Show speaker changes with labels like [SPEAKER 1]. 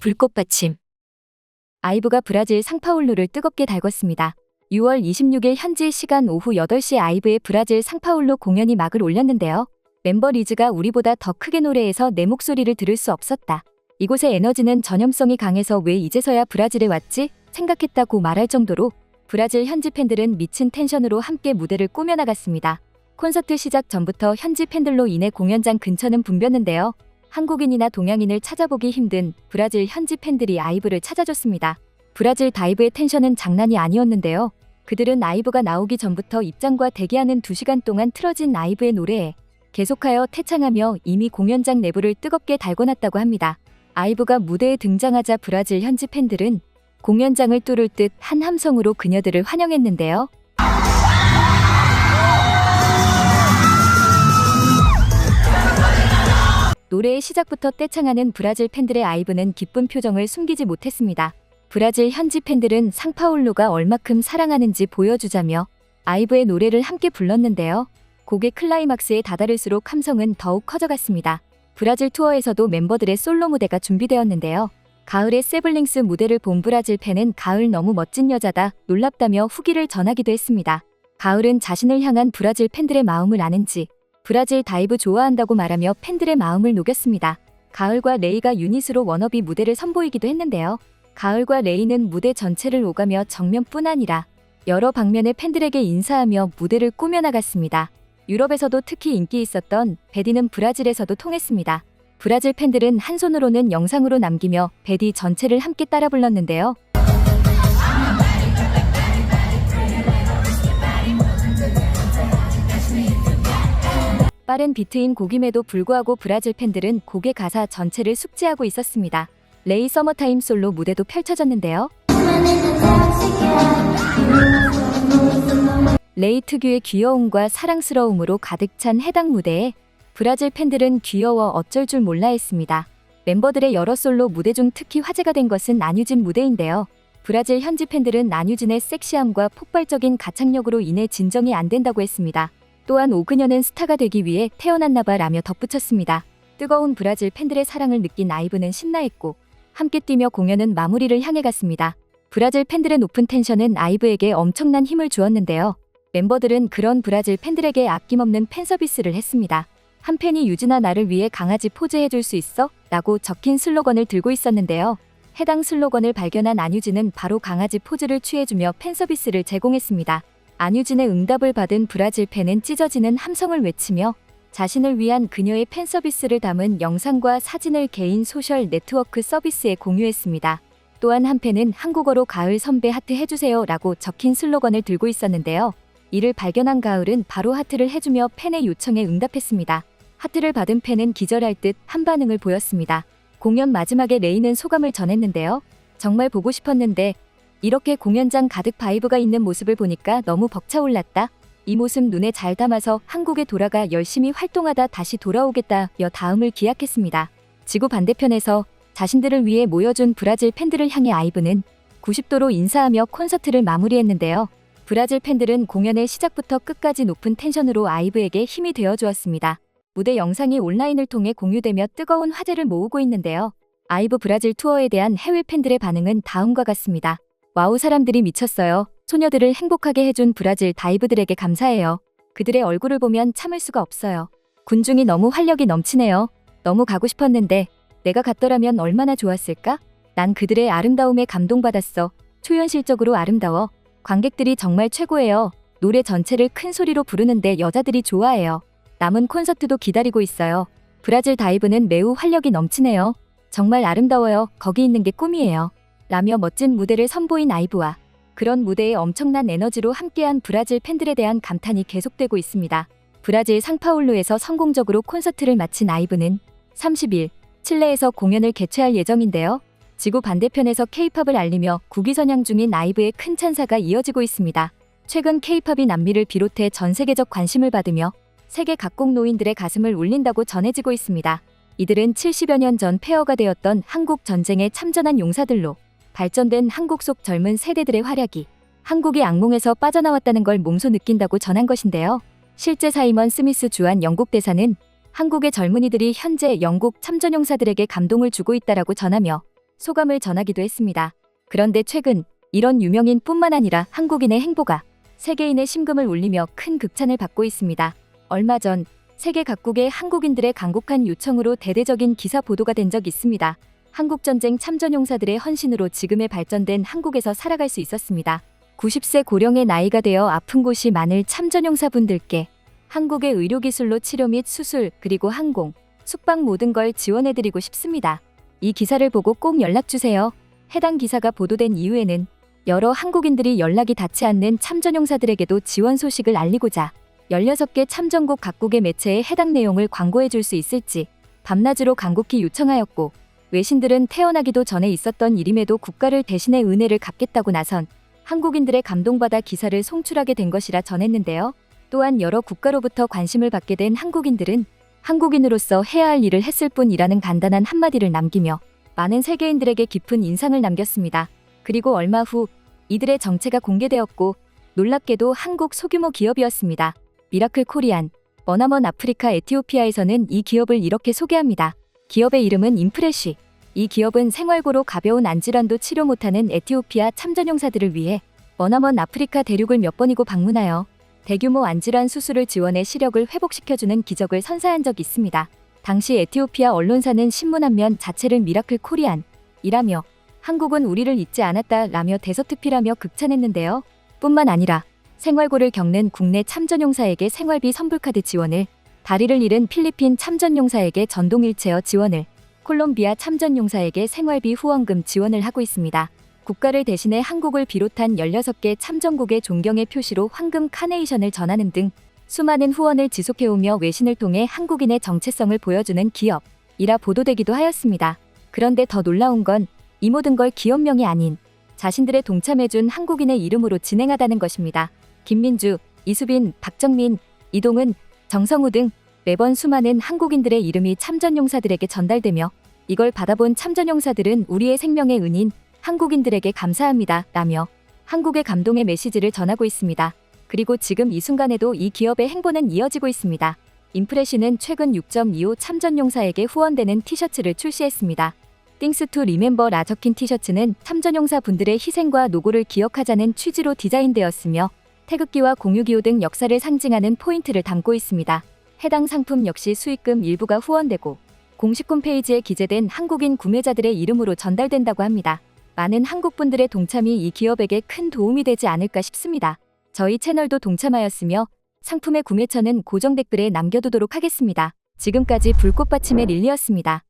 [SPEAKER 1] 불꽃 받침. 아이브가 브라질 상파울루를 뜨겁게 달궜습니다. 6월 26일 현지 시간 오후 8시 아이브의 브라질 상파울루 공연이 막을 올렸는데요. 멤버 리즈가 우리보다 더 크게 노래해서 내 목소리를 들을 수 없었다. 이곳의 에너지는 전염성이 강해서 왜 이제서야 브라질에 왔지? 생각했다고 말할 정도로 브라질 현지 팬들은 미친 텐션으로 함께 무대를 꾸며나갔습니다. 콘서트 시작 전부터 현지 팬들로 인해 공연장 근처는 붐볐는데요. 한국인이나 동양인을 찾아보기 힘든 브라질 현지 팬들이 아이브를 찾아줬습니다. 브라질 다이브의 텐션은 장난이 아니었는데요. 그들은 아이브가 나오기 전부터 입장과 대기하는 2시간 동안 틀어진 아이브의 노래에 계속하여 태창하며 이미 공연장 내부를 뜨겁게 달궈놨다고 합니다. 아이브가 무대에 등장하자 브라질 현지 팬들은 공연장을 뚫을 듯 한 함성으로 그녀들을 환영했는데요. 노래의 시작부터 떼창하는 브라질 팬들의 아이브는 기쁜 표정을 숨기지 못했습니다. 브라질 현지 팬들은 상파울루가 얼마큼 사랑하는지 보여주자며 아이브의 노래를 함께 불렀는데요. 곡의 클라이막스에 다다를수록 함성은 더욱 커져갔습니다. 브라질 투어에서도 멤버들의 솔로 무대가 준비되었는데요. 가을에 세블링스 무대를 본 브라질 팬은 가을 너무 멋진 여자다 놀랍다며 후기를 전하기도 했습니다. 가을은 자신을 향한 브라질 팬들의 마음을 아는지 브라질 다이브 좋아한다고 말하며 팬들의 마음을 녹였습니다. 가을과 레이가 유닛으로 워너비 무대를 선보이기도 했는데요. 가을과 레이는 무대 전체를 오가며 정면뿐 아니라 여러 방면의 팬들에게 인사하며 무대를 꾸며나갔습니다. 유럽에서도 특히 인기 있었던 베디는 브라질에서도 통했습니다. 브라질 팬들은 한 손으로는 영상으로 남기며 베디 전체를 함께 따라 불렀는데요. 빠른 비트인 곡임에도 불구하고 브라질 팬들은 곡의 가사 전체를 숙지하고 있었습니다. 레이 서머타임 솔로 무대도 펼쳐졌는데요. 레이 특유의 귀여움과 사랑스러움으로 가득 찬 해당 무대에 브라질 팬들은 귀여워 어쩔 줄 몰라 했습니다. 멤버들의 여러 솔로 무대 중 특히 화제가 된 것은 안유진 무대인데요. 브라질 현지 팬들은 안유진의 섹시함과 폭발적인 가창력으로 인해 진정이 안 된다고 했습니다. 또한 그녀는 스타가 되기 위해 태어났나봐 라며 덧붙였습니다. 뜨거운 브라질 팬들의 사랑을 느낀 아이브는 신나했고 함께 뛰며 공연은 마무리를 향해 갔습니다. 브라질 팬들의 높은 텐션은 아이브에게 엄청난 힘을 주었는데요. 멤버들은 그런 브라질 팬들에게 아낌없는 팬 서비스를 했습니다. 한 팬이 유진아 나를 위해 강아지 포즈 해줄 수 있어? 라고 적힌 슬로건을 들고 있었는데요. 해당 슬로건을 발견한 안유진은 바로 강아지 포즈를 취해주며 팬 서비스를 제공했습니다. 안유진의 응답을 받은 브라질 팬은 찢어지는 함성을 외치며 자신을 위한 그녀의 팬 서비스를 담은 영상과 사진을 개인 소셜 네트워크 서비스에 공유했습니다. 또한 한 팬은 한국어로 가을 선배 하트 해주세요 라고 적힌 슬로건을 들고 있었는데요. 이를 발견한 가을은 바로 하트를 해주며 팬의 요청에 응답했습니다. 하트를 받은 팬은 기절할 듯 한 반응을 보였습니다. 공연 마지막에 레이는 소감을 전했는데요. 정말 보고 싶었는데 이렇게 공연장 가득 바이브가 있는 모습을 보니까 너무 벅차올랐다. 이 모습 눈에 잘 담아서 한국에 돌아가 열심히 활동하다 다시 돌아오겠다며 다음을 기약했습니다. 지구 반대편에서 자신들을 위해 모여준 브라질 팬들을 향해 아이브는 90도로 인사하며 콘서트를 마무리했는데요. 브라질 팬들은 공연의 시작부터 끝까지 높은 텐션으로 아이브에게 힘이 되어주었습니다. 무대 영상이 온라인을 통해 공유되며 뜨거운 화제를 모으고 있는데요. 아이브 브라질 투어에 대한 해외 팬들의 반응은 다음과 같습니다. 와우 사람들이 미쳤어요. 소녀들을 행복하게 해준 브라질 다이브들에게 감사해요. 그들의 얼굴을 보면 참을 수가 없어요. 군중이 너무 활력이 넘치네요. 너무 가고 싶었는데 내가 갔더라면 얼마나 좋았을까? 난 그들의 아름다움에 감동받았어. 초현실적으로 아름다워. 관객들이 정말 최고예요. 노래 전체를 큰 소리로 부르는데 여자들이 좋아해요. 남은 콘서트도 기다리고 있어요. 브라질 다이브는 매우 활력이 넘치네요. 정말 아름다워요. 거기 있는 게 꿈이에요. 라며 멋진 무대를 선보인 아이브와 그런 무대에 엄청난 에너지로 함께한 브라질 팬들에 대한 감탄이 계속되고 있습니다. 브라질 상파울루에서 성공적으로 콘서트를 마친 아이브는 30일 칠레에서 공연을 개최할 예정인데요. 지구 반대편에서 K-팝을 알리며 국위선양 중인 아이브의 큰 찬사가 이어지고 있습니다. 최근 K-팝이 남미를 비롯해 전 세계적 관심을 받으며 세계 각국 노인들의 가슴을 울린다고 전해지고 있습니다. 이들은 70여 년 전 폐허가 되었던 한국 전쟁에 참전한 용사들로 발전된 한국 속 젊은 세대들의 활약이 한국이 악몽에서 빠져나왔다는 걸 몸소 느낀다고 전한 것인데요. 실제 사이먼 스미스 주한 영국 대사는 한국의 젊은이들이 현재 영국 참전용사들에게 감동을 주고 있다라고 전하며 소감을 전하기도 했습니다. 그런데 최근 이런 유명인뿐만 아니라 한국인의 행보가 세계인의 심금을 울리며 큰 극찬을 받고 있습니다. 얼마 전 세계 각국의 한국인들의 간곡한 요청으로 대대적인 기사 보도가 된 적이 있습니다. 한국전쟁 참전용사들의 헌신으로 지금의 발전된 한국에서 살아갈 수 있었습니다. 90세 고령의 나이가 되어 아픈 곳이 많을 참전용사분들께 한국의 의료기술로 치료 및 수술 그리고 항공, 숙박 모든 걸 지원해드리고 싶습니다. 이 기사를 보고 꼭 연락주세요. 해당 기사가 보도된 이후에는 여러 한국인들이 연락이 닿지 않는 참전용사들에게도 지원 소식을 알리고자 16개 참전국 각국의 매체에 해당 내용을 광고해 줄 수 있을지 밤낮으로 간곡히 요청하였고 외신들은 태어나기도 전에 있었던 일임에도 국가를 대신해 은혜를 갚겠다고 나선 한국인들의 감동받아 기사를 송출하게 된 것이라 전했는데요. 또한 여러 국가로부터 관심을 받게 된 한국인들은 한국인으로서 해야 할 일을 했을 뿐이라는 간단한 한마디를 남기며 많은 세계인들에게 깊은 인상을 남겼습니다. 그리고 얼마 후 이들의 정체가 공개되었고 놀랍게도 한국 소규모 기업이었습니다. 미라클 코리안, 머나먼 아프리카 에티오피아에서는 이 기업을 이렇게 소개합니다. 기업의 이름은 인프레쉬. 이 기업은 생활고로 가벼운 안질환도 치료 못하는 에티오피아 참전용사들을 위해 머나먼 아프리카 대륙을 몇 번이고 방문하여 대규모 안질환 수술을 지원해 시력을 회복시켜주는 기적을 선사한 적이 있습니다. 당시 에티오피아 언론사는 신문 한 면 자체를 미라클 코리안 이라며 한국은 우리를 잊지 않았다 라며 대서특필하며 극찬했는데요. 뿐만 아니라 생활고를 겪는 국내 참전용사에게 생활비 선불카드 지원을, 다리를 잃은 필리핀 참전용사에게 전동 휠체어 지원을, 콜롬비아 참전용사에게 생활비 후원금 지원을 하고 있습니다. 국가를 대신해 한국을 비롯한 16개 참전국의 존경의 표시로 황금 카네이션을 전하는 등 수많은 후원을 지속해오며 외신을 통해 한국인의 정체성을 보여주는 기업이라 보도되기도 하였습니다. 그런데 더 놀라운 건 이 모든 걸 기업명이 아닌 자신들의 동참해준 한국인의 이름으로 진행하다는 것입니다. 김민주, 이수빈, 박정민, 이동은, 정성우 등 매번 수많은 한국인들의 이름이 참전용사들에게 전달되며 이걸 받아본 참전용사들은 우리의 생명의 은인 한국인들에게 감사합니다 라며 한국의 감동의 메시지를 전하고 있습니다. 그리고 지금 이 순간에도 이 기업의 행보는 이어지고 있습니다. 인프레쉬는 최근 6.25 참전용사에게 후원되는 티셔츠를 출시했습니다. Things to Remember라 적힌 티셔츠는 참전용사 분들의 희생과 노고를 기억하자는 취지로 디자인되었으며 태극기와 공유기호 등 역사를 상징하는 포인트를 담고 있습니다. 해당 상품 역시 수익금 일부가 후원되고 공식 홈페이지에 기재된 한국인 구매자들의 이름으로 전달된다고 합니다. 많은 한국분들의 동참이 이 기업에게 큰 도움이 되지 않을까 싶습니다. 저희 채널도 동참하였으며 상품의 구매처는 고정 댓글에 남겨두도록 하겠습니다. 지금까지 불꽃받침의 릴리였습니다.